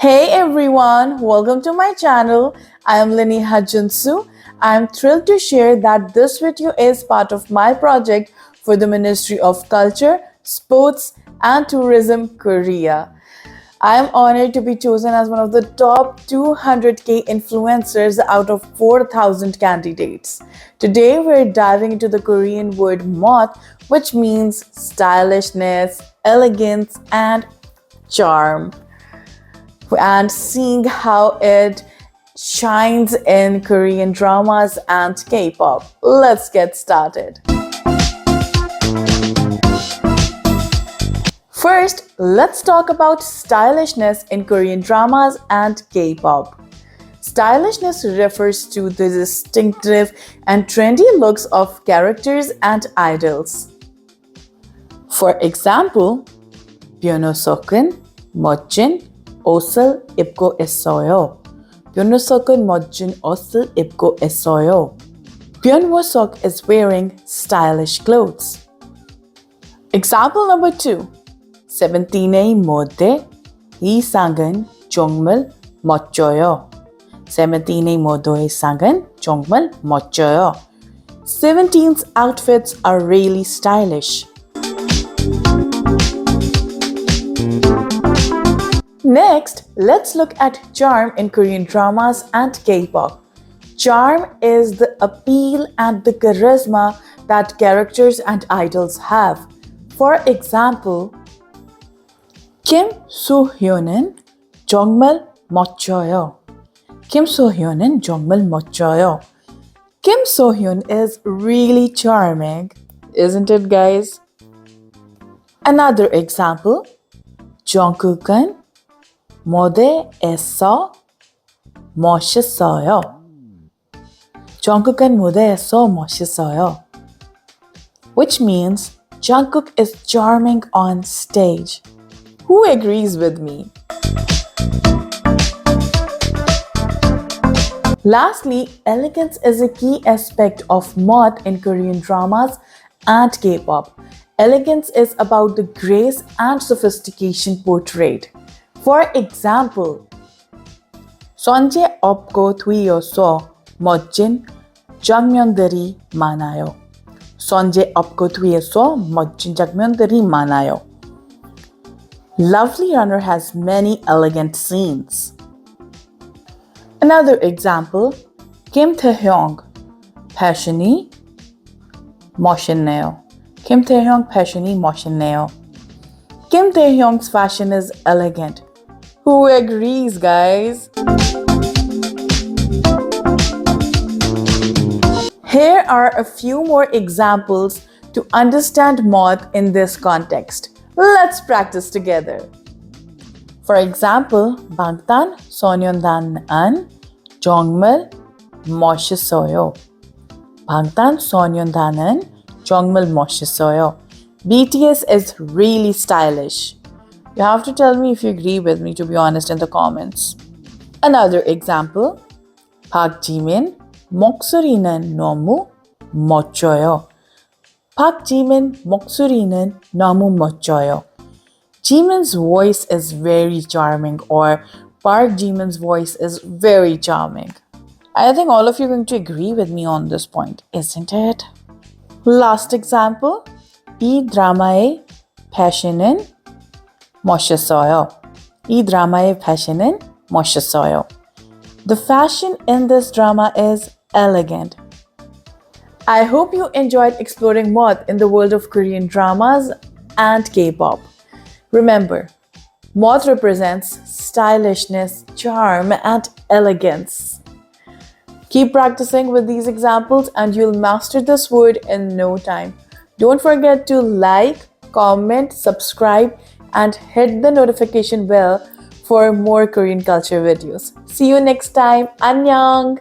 Hey everyone, welcome to my channel. I am Lini Hajunsu. I am thrilled to share that this video is part of my project for the Ministry of Culture, Sports and Tourism Korea. I am honored to be chosen as one of the top 200k influencers out of 4,000 candidates. Today we're diving into the Korean word moth, which means stylishness, elegance and charm, and seeing how it shines in Korean dramas and K-pop. Let's get started. First, let's talk about stylishness in Korean dramas and K-pop. Stylishness refers to the distinctive and trendy looks of characters and idols. For example, 변호석은 멋진 옷을 입고 있어요. 변호석은 멋진 옷을 입고 있어요. 변호석 is wearing stylish clothes. Example number 2. 세븐틴의 모델 의상은 정말 멋져요. 세븐틴의 모델 의상은 정말 멋져요. Seventeen's outfits are really stylish. Next, let's look at charm in Korean dramas and K-pop. Charm is the appeal and the charisma that characters and idols have. For example, Kim Soo-hyun은 정말 멋져요. Kim Soo-hyun은 정말 멋져요. Kim Soo-hyun is really charming, isn't it, guys? Another example, Jungkook은 무대에서 멋있어요. Jungkook은 무대에서 멋있어요. Which means Jungkook is charming on stage. Who agrees with me? Lastly, elegance is a key aspect of moth in Korean dramas and K-pop. Elegance is about the grace and sophistication portrayed. For example, 선제 없고 뒤에서 멋진 장면들이 많아요. 선제 없고 뒤에서 멋진 장면들이 많아요. Lovely Runner has many elegant scenes. Another example, Kim Tae-hyung 패션이 멋있네요. Kim Tae-hyung 패션이 멋있네요. Kim Tae-hyung's fashion is elegant. Who agrees, guys? Here are a few more examples to understand moth in this context. Let's practice together. For example, 방탄소년단은 정말 멋있어요. 방탄소년단은 정말 멋있어요. BTS is really stylish. You have to tell me if you agree with me, to be honest, in the comments. Another example, Park Jimin 목소리는 너무 멋져요. Park Jimin 목소리는 너무 멋져요. Jimin's voice is very charming, or Park Jimin's voice is very charming. I think all of you are going to agree with me on this point, isn't it? Last example, 이 드라마의 패션은 멋있어요. 이 드라마의 패션은 멋있어요. The fashion in this drama is elegant. I hope you enjoyed exploring moth in the world of Korean dramas and K-pop. Remember, moth represents stylishness, charm, and elegance. Keep practicing with these examples and you'll master this word in no time. Don't forget to like, comment, subscribe, and hit the notification bell for more Korean culture videos. See you next time. Annyeong!